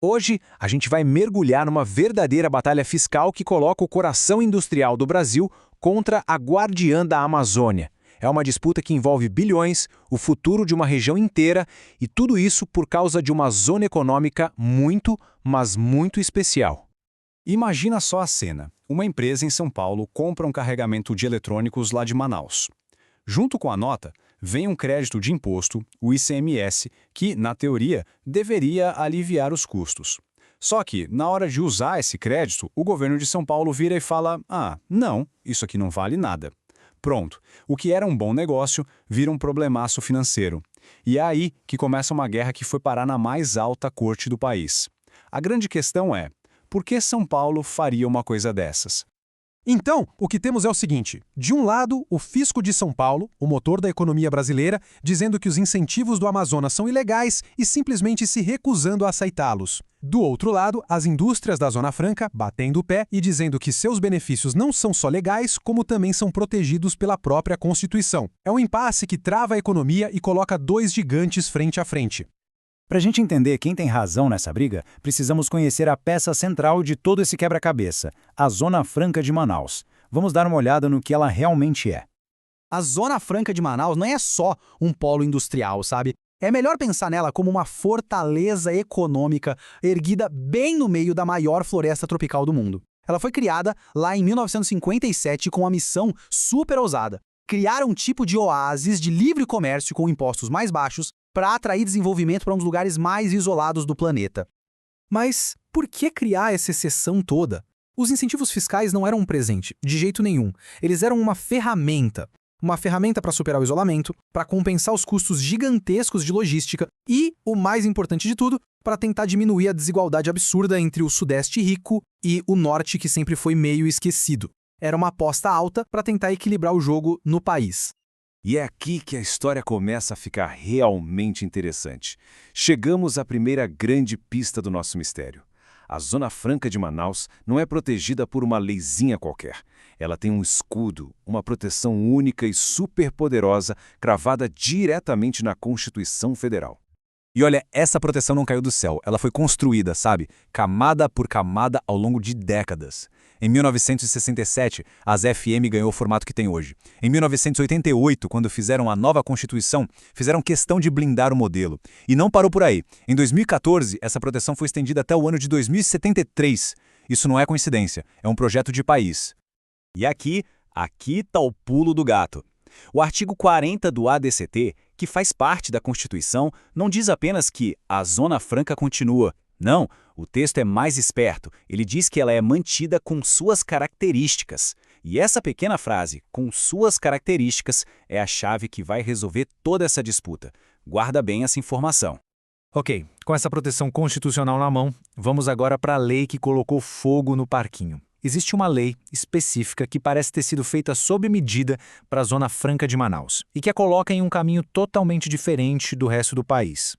Hoje, a gente vai mergulhar numa verdadeira batalha fiscal que coloca o coração industrial do Brasil contra a guardiã da Amazônia. É uma disputa que envolve bilhões, o futuro de uma região inteira e tudo isso por causa de uma zona econômica muito, mas muito especial. Imagina só a cena. Uma empresa em São Paulo compra um carregamento de eletrônicos lá de Manaus. Junto com a nota, vem um crédito de imposto, o ICMS, que, na teoria, deveria aliviar os custos. Só que, na hora de usar esse crédito, o governo de São Paulo vira e fala: não, isso aqui não vale nada. Pronto, o que era um bom negócio vira um problemaço financeiro. E é aí que começa uma guerra que foi parar na mais alta corte do país. A grande questão é: por que São Paulo faria uma coisa dessas? Então, o que temos é o seguinte: de um lado, o fisco de São Paulo, o motor da economia brasileira, dizendo que os incentivos do Amazonas são ilegais e simplesmente se recusando a aceitá-los. Do outro lado, as indústrias da Zona Franca batendo o pé e dizendo que seus benefícios não são só legais, como também são protegidos pela própria Constituição. É um impasse que trava a economia e coloca dois gigantes frente a frente. Para a gente entender quem tem razão nessa briga, precisamos conhecer a peça central de todo esse quebra-cabeça, a Zona Franca de Manaus. Vamos dar uma olhada no que ela realmente é. A Zona Franca de Manaus não é só um polo industrial, sabe? É melhor pensar nela como uma fortaleza econômica erguida bem no meio da maior floresta tropical do mundo. Ela foi criada lá em 1957 com uma missão super ousada: criar um tipo de oásis de livre comércio com impostos mais baixos para atrair desenvolvimento para um dos lugares mais isolados do planeta. Mas por que criar essa exceção toda? Os incentivos fiscais não eram um presente, de jeito nenhum. Eles eram uma ferramenta. Uma ferramenta para superar o isolamento, para compensar os custos gigantescos de logística e, o mais importante de tudo, para tentar diminuir a desigualdade absurda entre o Sudeste rico e o Norte, que sempre foi meio esquecido. Era uma aposta alta para tentar equilibrar o jogo no país. E é aqui que a história começa a ficar realmente interessante. Chegamos à primeira grande pista do nosso mistério. A Zona Franca de Manaus não é protegida por uma leizinha qualquer. Ela tem um escudo, uma proteção única e superpoderosa cravada diretamente na Constituição Federal. E olha, essa proteção não caiu do céu, ela foi construída, sabe? Camada por camada ao longo de décadas. Em 1967, as FM ganhou o formato que tem hoje. Em 1988, quando fizeram a nova Constituição, fizeram questão de blindar o modelo. E não parou por aí. Em 2014, essa proteção foi estendida até o ano de 2073. Isso não é coincidência, é um projeto de país. E aqui está o pulo do gato. O artigo 40 do ADCT, que faz parte da Constituição, não diz apenas que a Zona Franca continua. Não, o texto é mais esperto. Ele diz que ela é mantida com suas características. E essa pequena frase, com suas características, é a chave que vai resolver toda essa disputa. Guarda bem essa informação. Ok, com essa proteção constitucional na mão, vamos agora para a lei que colocou fogo no parquinho. Existe uma lei específica que parece ter sido feita sob medida para a Zona Franca de Manaus e que a coloca em um caminho totalmente diferente do resto do país.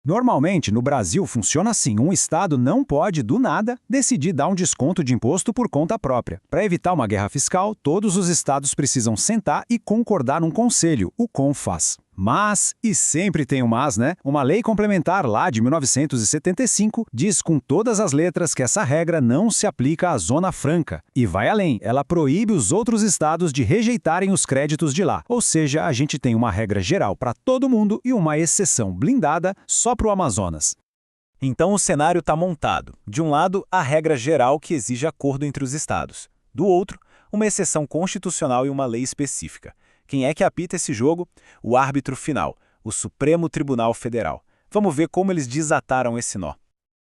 Normalmente, no Brasil, funciona assim: um estado não pode, do nada, decidir dar um desconto de imposto por conta própria. Para evitar uma guerra fiscal, todos os estados precisam sentar e concordar num conselho, o CONFAS. Mas, e sempre tem um mas, né? Uma lei complementar lá de 1975 diz com todas as letras que essa regra não se aplica à Zona Franca. E vai além, ela proíbe os outros estados de rejeitarem os créditos de lá. Ou seja, a gente tem uma regra geral para todo mundo e uma exceção blindada só para o Amazonas. Então o cenário está montado. De um lado, a regra geral que exige acordo entre os estados. Do outro, uma exceção constitucional e uma lei específica. Quem é que apita esse jogo? O árbitro final, o Supremo Tribunal Federal. Vamos ver como eles desataram esse nó.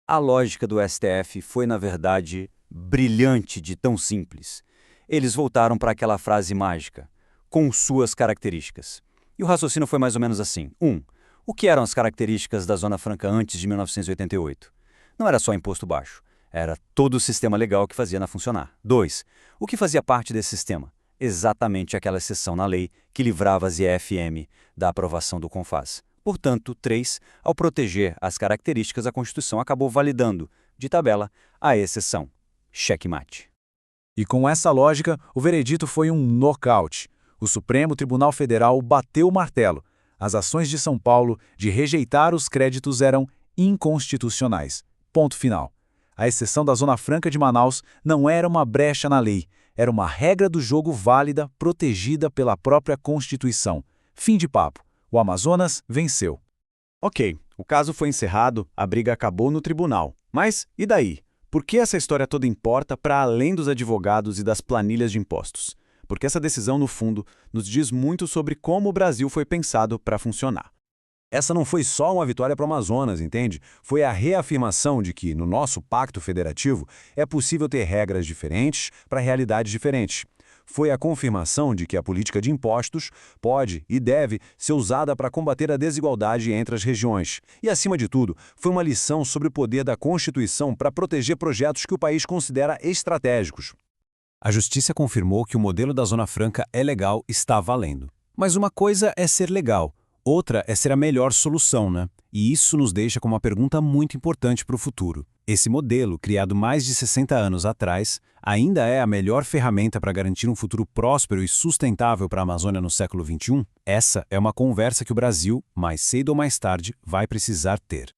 A lógica do STF foi, na verdade, brilhante de tão simples. Eles voltaram para aquela frase mágica, com suas características. E o raciocínio foi mais ou menos assim. 1. O que eram as características da Zona Franca antes de 1988? Não era só imposto baixo. Era todo o sistema legal que fazia ela funcionar. 2. O que fazia parte desse sistema? Exatamente aquela exceção na lei que livrava as IFM da aprovação do CONFAS. Portanto, 3, ao proteger as características, a Constituição acabou validando, de tabela, a exceção. Checkmate. E com essa lógica, o veredito foi um nocaute. O Supremo Tribunal Federal bateu o martelo. As ações de São Paulo de rejeitar os créditos eram inconstitucionais. Ponto final. A exceção da Zona Franca de Manaus não era uma brecha na lei, era uma regra do jogo válida, protegida pela própria Constituição. Fim de papo. O Amazonas venceu. Ok, o caso foi encerrado, a briga acabou no tribunal. Mas e daí? Por que essa história toda importa para além dos advogados e das planilhas de impostos? Porque essa decisão, no fundo, nos diz muito sobre como o Brasil foi pensado para funcionar. Essa não foi só uma vitória para o Amazonas, entende? Foi a reafirmação de que, no nosso pacto federativo, é possível ter regras diferentes para realidades diferentes. Foi a confirmação de que a política de impostos pode e deve ser usada para combater a desigualdade entre as regiões. E, acima de tudo, foi uma lição sobre o poder da Constituição para proteger projetos que o país considera estratégicos. A Justiça confirmou que o modelo da Zona Franca é legal e está valendo. Mas uma coisa é ser legal, outra é ser a melhor solução, né? E isso nos deixa com uma pergunta muito importante para o futuro. Esse modelo, criado mais de 60 anos atrás, ainda é a melhor ferramenta para garantir um futuro próspero e sustentável para a Amazônia no século XXI? Essa é uma conversa que o Brasil, mais cedo ou mais tarde, vai precisar ter.